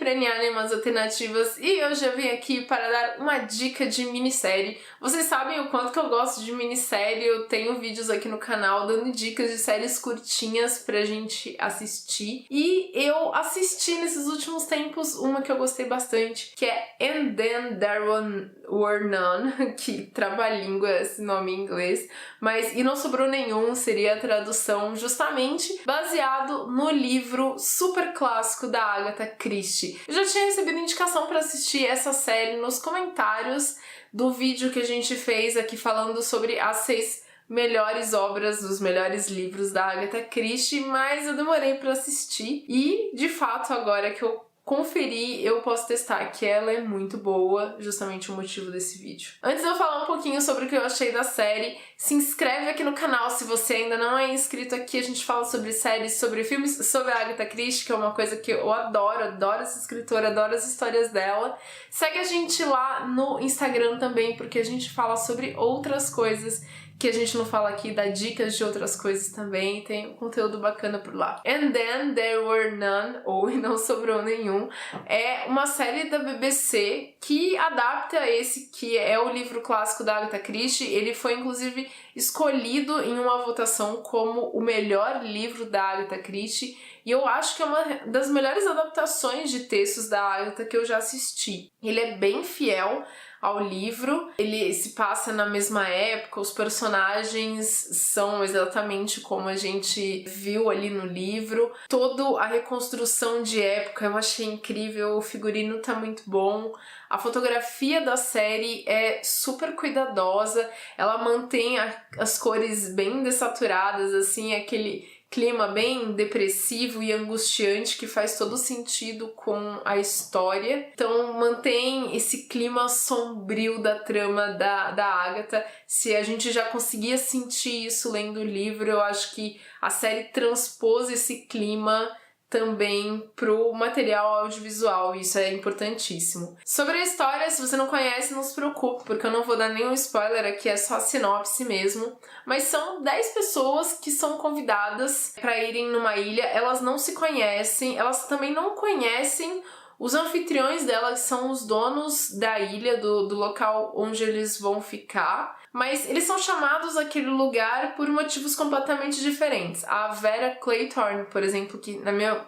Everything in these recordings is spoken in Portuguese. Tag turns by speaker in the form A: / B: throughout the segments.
A: sempre, em Animas Alternativas, e hoje eu vim aqui para dar uma dica de minissérie. Vocês sabem o quanto que eu gosto de minissérie, eu tenho vídeos aqui no canal dando dicas de séries curtinhas pra gente assistir. E eu assisti nesses últimos tempos uma que eu gostei bastante, que é And Then There Were None, que trava-língua esse nome em inglês, mas E Não Sobrou Nenhum seria a tradução, justamente baseado no livro super clássico da Agatha Christie. Eu já tinha recebido indicação para assistir essa série nos comentários do vídeo que a gente fez aqui falando sobre as 6 melhores obras dos melhores livros da Agatha Christie, mas eu demorei para assistir e, de fato, agora que eu conferi, eu posso testar que ela é muito boa, justamente o motivo desse vídeo. Antes de eu falar um pouquinho sobre o que eu achei da série, se inscreve aqui no canal se você ainda não é inscrito aqui. A gente fala sobre séries, sobre filmes, sobre a Agatha Christie, que é uma coisa que eu adoro essa escritora, adoro as histórias dela. Segue a gente lá no Instagram também, porque a gente fala sobre outras coisas que a gente não fala aqui, dá dicas de outras coisas também, tem um conteúdo bacana por lá. And Then There Were None, ou E Não Sobrou Nenhum, é uma série da BBC que adapta esse que é o livro clássico da Agatha Christie. Ele foi inclusive escolhido em uma votação como o melhor livro da Agatha Christie, e eu acho que é uma das melhores adaptações de textos da Agatha que eu já assisti. Ele é bem fiel ao livro, ele se passa na mesma época, os personagens são exatamente como a gente viu ali no livro. Toda a reconstrução de época eu achei incrível, o figurino tá muito bom, a fotografia da série é super cuidadosa, ela mantém as cores bem dessaturadas, assim, aquele clima bem depressivo e angustiante que faz todo sentido com a história. Então mantém esse clima sombrio da trama da Agatha. Se a gente já conseguia sentir isso lendo o livro, eu acho que a série transpôs esse clima também pro material audiovisual, isso é importantíssimo. Sobre a história, se você não conhece, não se preocupe, porque eu não vou dar nenhum spoiler aqui, é só a sinopse mesmo, mas são 10 pessoas que são convidadas para irem numa ilha, elas não se conhecem, elas também não conhecem os anfitriões dela, que são os donos da ilha, do local onde eles vão ficar, mas eles são chamados àquele lugar por motivos completamente diferentes. A Vera Clayton, por exemplo, que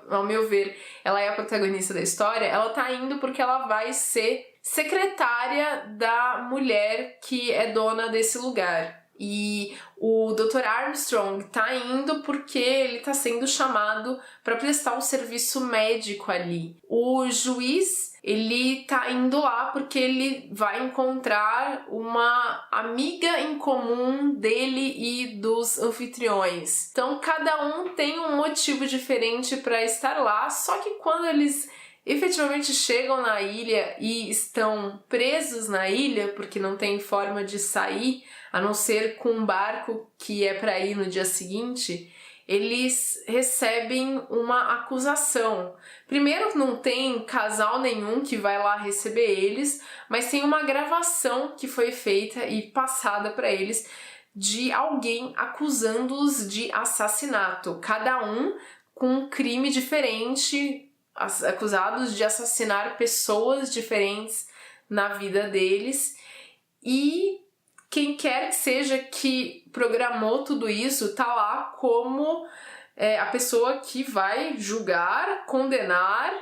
A: ao meu ver, ela é a protagonista da história, ela tá indo porque ela vai ser secretária da mulher que é dona desse lugar. E o Dr. Armstrong tá indo porque ele tá sendo chamado para prestar um serviço médico ali. O juiz, ele tá indo lá porque ele vai encontrar uma amiga em comum dele e dos anfitriões. Então cada um tem um motivo diferente para estar lá, só que quando eles efetivamente chegam na ilha e estão presos na ilha, porque não tem forma de sair, a não ser com um barco que é para ir no dia seguinte, eles recebem uma acusação. Primeiro, não tem casal nenhum que vai lá receber eles, mas tem uma gravação que foi feita e passada para eles de alguém acusando-os de assassinato. Cada um com um crime diferente, acusados de assassinar pessoas diferentes na vida deles, e quem quer que seja que programou tudo isso tá lá como a pessoa que vai julgar, condenar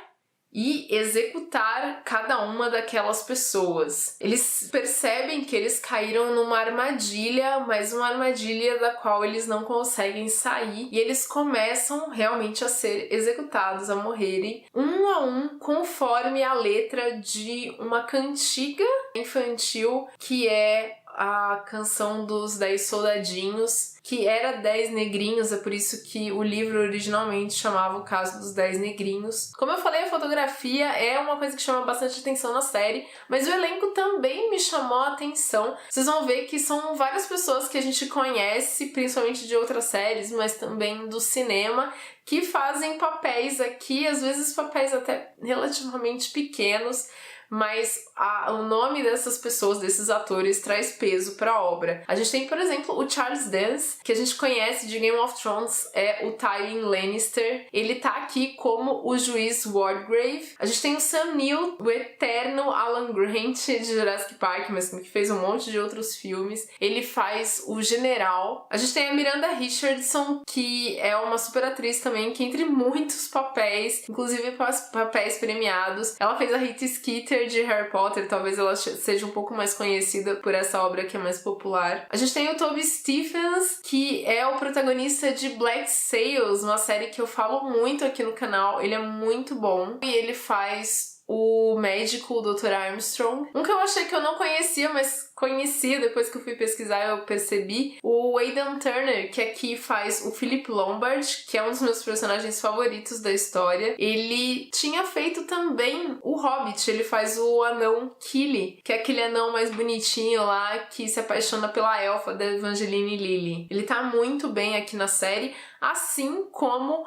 A: e executar cada uma daquelas pessoas. Eles percebem que eles caíram numa armadilha, mas uma armadilha da qual eles não conseguem sair, e eles começam realmente a ser executados, a morrerem um a um, conforme a letra de uma cantiga infantil que é a canção dos 10 soldadinhos, que era 10 negrinhos, é por isso que o livro originalmente chamava O Caso dos 10 Negrinhos. Como eu falei, a fotografia é uma coisa que chama bastante atenção na série, mas o elenco também me chamou a atenção. Vocês vão ver que são várias pessoas que a gente conhece, principalmente de outras séries, mas também do cinema, que fazem papéis aqui, às vezes papéis até relativamente pequenos, mas o nome dessas pessoas, desses atores, traz peso pra obra. A gente tem, por exemplo, o Charles Dance, que a gente conhece de Game of Thrones, é o Tywin Lannister. Ele tá aqui como o juiz Wardgrave. A gente tem o Sam Neill, o eterno Alan Grant de Jurassic Park, mas que fez um monte de outros filmes. Ele faz o general. A gente tem a Miranda Richardson, que é uma super atriz também, que entre muitos papéis, inclusive papéis premiados. Ela fez a Rita Skeeter de Harry Potter, talvez ela seja um pouco mais conhecida por essa obra que é mais popular. A gente tem o Toby Stephens, que é o protagonista de Black Sails, uma série que eu falo muito aqui no canal. Ele é muito bom e ele faz o médico, o Dr. Armstrong. Um que eu achei que eu não conhecia, mas conhecia depois que eu fui pesquisar, eu percebi. O Aidan Turner, que aqui faz o Philip Lombard, que é um dos meus personagens favoritos da história. Ele tinha feito também o Hobbit, ele faz o anão Kili, que é aquele anão mais bonitinho lá, que se apaixona pela elfa da Evangeline Lilly. Ele tá muito bem aqui na série, assim como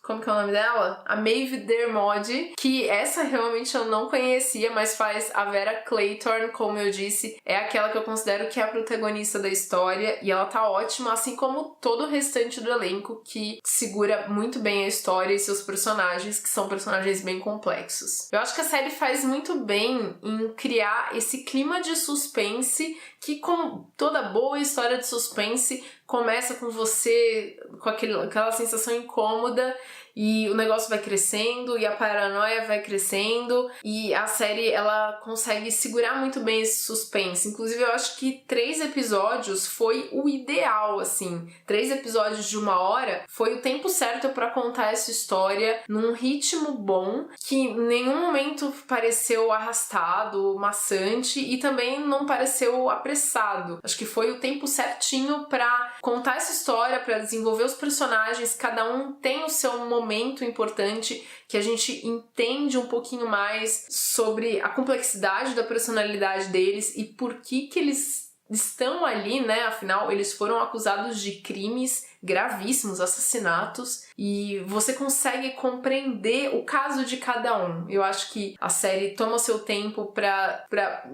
A: como que é o nome dela? A Maeve Dermody, que essa realmente eu não conhecia, mas faz a Vera Clayton, como eu disse, é aquela que eu considero que é a protagonista da história, e ela tá ótima, assim como todo o restante do elenco, que segura muito bem a história e seus personagens, que são personagens bem complexos. Eu acho que a série faz muito bem em criar esse clima de suspense, que como toda boa história de suspense, começa com você com aquela sensação incômoda e o negócio vai crescendo e a paranoia vai crescendo e a série ela consegue segurar muito bem esse suspense. Inclusive eu acho que 3 episódios foi o ideal, assim. 3 episódios de 1 hora foi o tempo certo pra contar essa história num ritmo bom, que em nenhum momento pareceu arrastado, maçante e também não pareceu apressado. Acho que foi o tempo certinho pra contar essa história, pra desenvolver os personagens, cada um tem o seu momento importante, que a gente entende um pouquinho mais sobre a complexidade da personalidade deles e por que eles estão ali, né? Afinal, eles foram acusados de crimes gravíssimos, assassinatos, e você consegue compreender o caso de cada um. Eu acho que a série toma seu tempo pra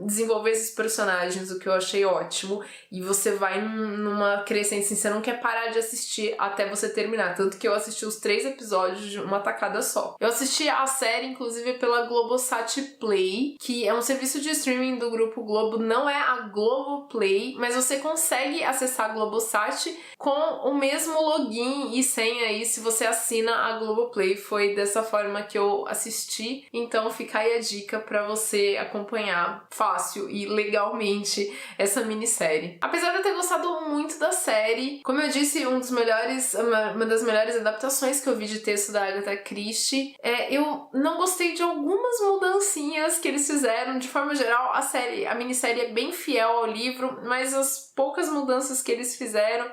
A: desenvolver esses personagens, o que eu achei ótimo, e você vai numa crescente, assim, você não quer parar de assistir até você terminar, tanto que eu assisti os 3 episódios de uma tacada só. Eu assisti a série, inclusive, pela Globosat Play, que é um serviço de streaming do Grupo Globo, não é a Globoplay, mas você consegue acessar a Globosat com o mesmo login e senha aí se você assina a Globoplay. Foi dessa forma que eu assisti, então fica aí a dica pra você acompanhar fácil e legalmente essa minissérie. Apesar de eu ter gostado muito da série, como eu disse, uma das melhores adaptações que eu vi de texto da Agatha Christie, eu não gostei de algumas mudancinhas que eles fizeram. De forma geral, a minissérie é bem fiel ao livro, mas as poucas mudanças que eles fizeram,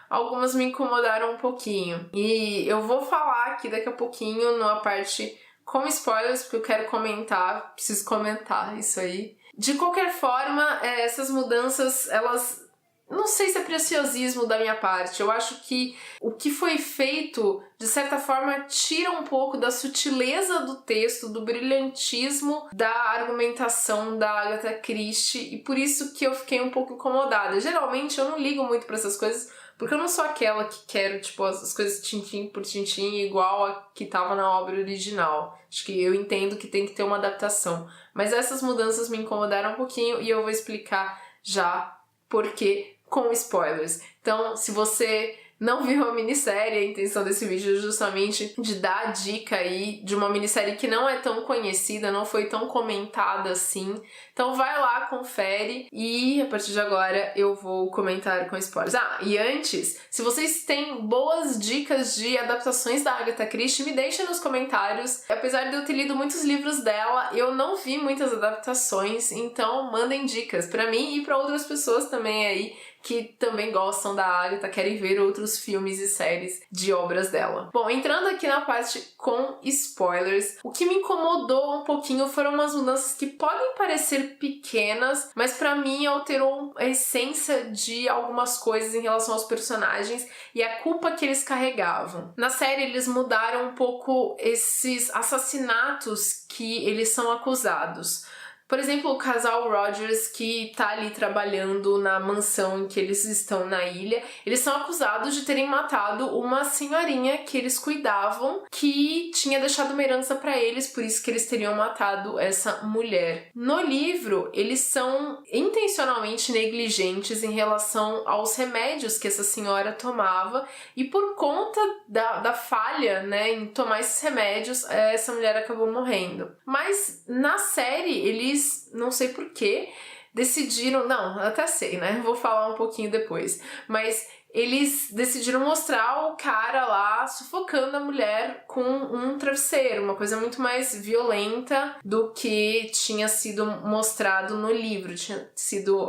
A: algumas me incomodaram um pouquinho. E eu vou falar aqui daqui a pouquinho numa parte com spoilers, porque eu quero comentar, preciso comentar isso aí. De qualquer forma, essas mudanças, elas... não sei se é preciosismo da minha parte. Eu acho que o que foi feito, de certa forma, tira um pouco da sutileza do texto, do brilhantismo da argumentação da Agatha Christie, e por isso que eu fiquei um pouco incomodada. Geralmente eu não ligo muito pra essas coisas, porque eu não sou aquela que quero, tipo, as coisas tintim por tintim igual a que tava na obra original. Acho que eu entendo que tem que ter uma adaptação. Mas essas mudanças me incomodaram um pouquinho e eu vou explicar já por quê, com spoilers. Então, se você não viu a minissérie, a intenção desse vídeo é justamente de dar a dica aí de uma minissérie que não é tão conhecida, não foi tão comentada assim. Então vai lá, confere, e a partir de agora eu vou comentar com spoilers. E antes, se vocês têm boas dicas de adaptações da Agatha Christie, me deixem nos comentários. Apesar de eu ter lido muitos livros dela, eu não vi muitas adaptações, então mandem dicas pra mim e pra outras pessoas também aí que também gostam da Agatha, querem ver outros filmes e séries de obras dela. Bom, entrando aqui na parte com spoilers, o que me incomodou um pouquinho foram umas mudanças que podem parecer pequenas, mas pra mim alterou a essência de algumas coisas em relação aos personagens e a culpa que eles carregavam. Na série, eles mudaram um pouco esses assassinatos que eles são acusados. Por exemplo, o casal Rogers, que tá ali trabalhando na mansão em que eles estão na ilha, eles são acusados de terem matado uma senhorinha que eles cuidavam, que tinha deixado uma herança pra eles, por isso que eles teriam matado essa mulher. No livro, eles são intencionalmente negligentes em relação aos remédios que essa senhora tomava, e por conta da falha, né, em tomar esses remédios, essa mulher acabou morrendo. Mas na série, eles, não sei porquê, decidiram... Não, até sei, né? Vou falar um pouquinho depois. Mas eles decidiram mostrar o cara lá sufocando a mulher com um travesseiro, uma coisa muito mais violenta do que tinha sido mostrado no livro, tinha sido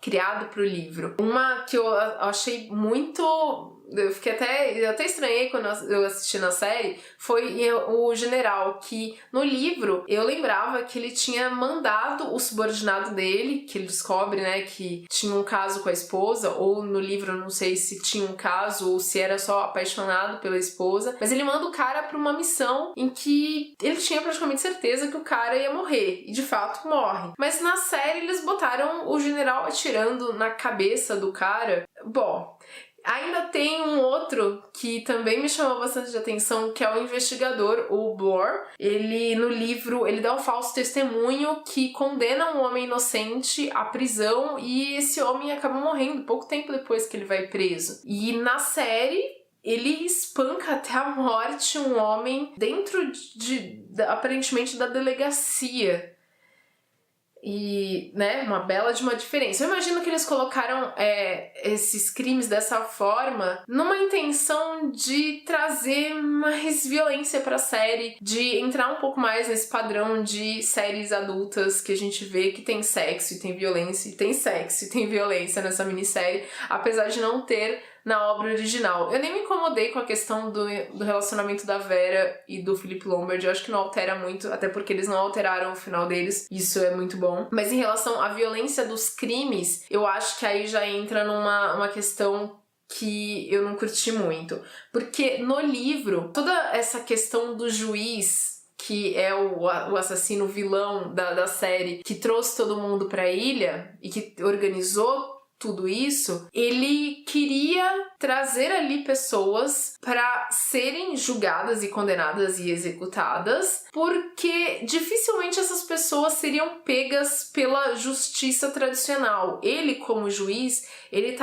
A: criado pro livro. Uma que eu achei muito... Eu até estranhei quando eu assisti na série, foi o general, que no livro eu lembrava que ele tinha mandado o subordinado dele, que ele descobre, né, que tinha um caso com a esposa, ou no livro eu não sei se tinha um caso ou se era só apaixonado pela esposa, mas ele manda o cara pra uma missão em que ele tinha praticamente certeza que o cara ia morrer, e de fato morre. Mas na série eles botaram o general atirando na cabeça do cara. Bom, ainda tem um outro que também me chamou bastante de atenção, que é o investigador, o Bloor. Ele, no livro, ele dá um falso testemunho que condena um homem inocente à prisão e esse homem acaba morrendo pouco tempo depois que ele vai preso. E na série, ele espanca até a morte um homem dentro aparentemente da delegacia. E, né, uma bela de uma diferença. Eu imagino que eles colocaram esses crimes dessa forma numa intenção de trazer mais violência pra série, de entrar um pouco mais nesse padrão de séries adultas que a gente vê que tem sexo e tem violência, e tem sexo e tem violência nessa minissérie, apesar de não ter na obra original. Eu nem me incomodei com a questão do relacionamento da Vera e do Philip Lombard, eu acho que não altera muito, até porque eles não alteraram o final deles, isso é muito bom. Mas em relação à violência dos crimes, eu acho que aí já entra numa questão que eu não curti muito. Porque no livro, toda essa questão do juiz, que é o assassino vilão da série, que trouxe todo mundo pra ilha e que organizou tudo isso, ele queria trazer ali pessoas para serem julgadas e condenadas e executadas, porque dificilmente essas pessoas seriam pegas pela justiça tradicional. Ele, como juiz, ele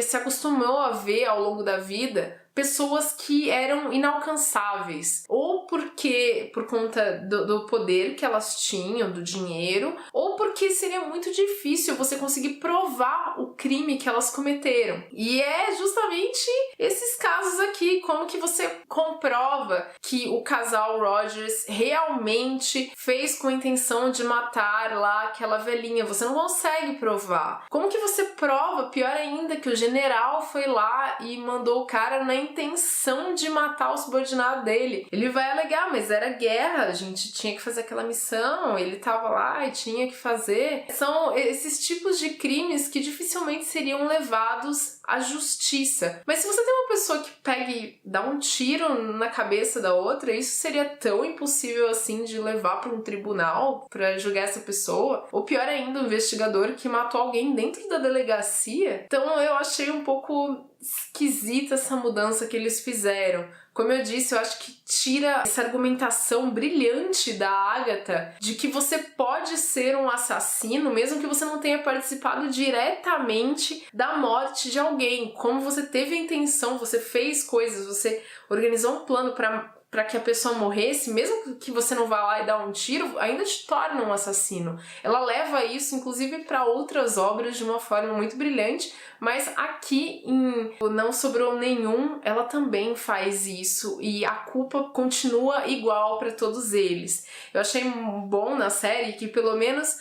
A: se acostumou a ver ao longo da vida pessoas que eram inalcançáveis, ou porque por conta do poder que elas tinham, do dinheiro, ou porque seria muito difícil você conseguir provar o crime que elas cometeram. E é justamente esses casos aqui, como que você comprova que o casal Rogers realmente fez com a intenção de matar lá aquela velhinha. Você não consegue provar. Como que você prova, pior ainda, que o general foi lá e mandou o cara na intenção de matar o subordinado dele? Ele vai alegar, mas era guerra, a gente tinha que fazer aquela missão, ele tava lá e tinha que fazer. São esses tipos de crimes que dificilmente seriam levados à justiça. Mas se você tem uma pessoa que pega e dá um tiro na cabeça da outra, isso seria tão impossível assim de levar para um tribunal para julgar essa pessoa? Ou pior ainda, um investigador que matou alguém dentro da delegacia? Então eu achei um pouco esquisita essa mudança que eles fizeram. Como eu disse, eu acho que tira essa argumentação brilhante da Agatha de que você pode ser um assassino mesmo que você não tenha participado diretamente da morte de alguém. Como você teve a intenção, você fez coisas, você organizou um plano para que a pessoa morresse, mesmo que você não vá lá e dá um tiro, ainda te torna um assassino. Ela leva isso, inclusive, para outras obras de uma forma muito brilhante, mas aqui em Não Sobrou Nenhum, ela também faz isso e a culpa continua igual para todos eles. Eu achei bom na série que, pelo menos,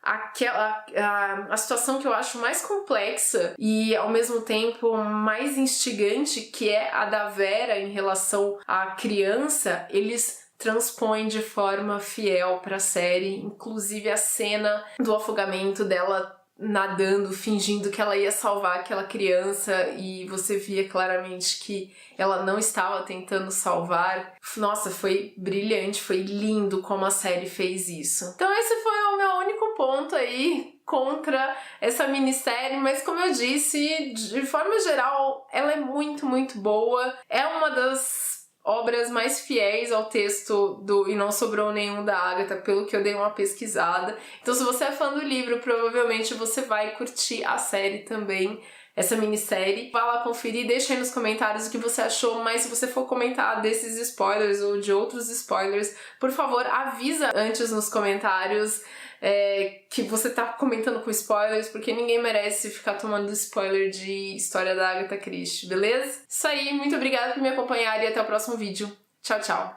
A: a situação que eu acho mais complexa e ao mesmo tempo mais instigante, que é a da Vera em relação à criança, eles transpõem de forma fiel pra série, inclusive a cena do afogamento dela nadando, fingindo que ela ia salvar aquela criança e você via claramente que ela não estava tentando salvar. Nossa, foi brilhante, foi lindo como a série fez isso. Então esse foi o meu único ponto aí contra essa minissérie, mas como eu disse, de forma geral, ela é muito, muito boa. É uma das obras mais fiéis ao texto do E Não Sobrou Nenhum da Agatha, pelo que eu dei uma pesquisada. Então se você é fã do livro, provavelmente você vai curtir a série também, essa minissérie. Vá lá conferir, deixa aí nos comentários o que você achou, mas se você for comentar desses spoilers ou de outros spoilers, por favor, avisa antes nos comentários que você tá comentando com spoilers, porque ninguém merece ficar tomando spoiler de história da Agatha Christie, beleza? Isso aí, muito obrigada por me acompanhar e até o próximo vídeo. Tchau, tchau!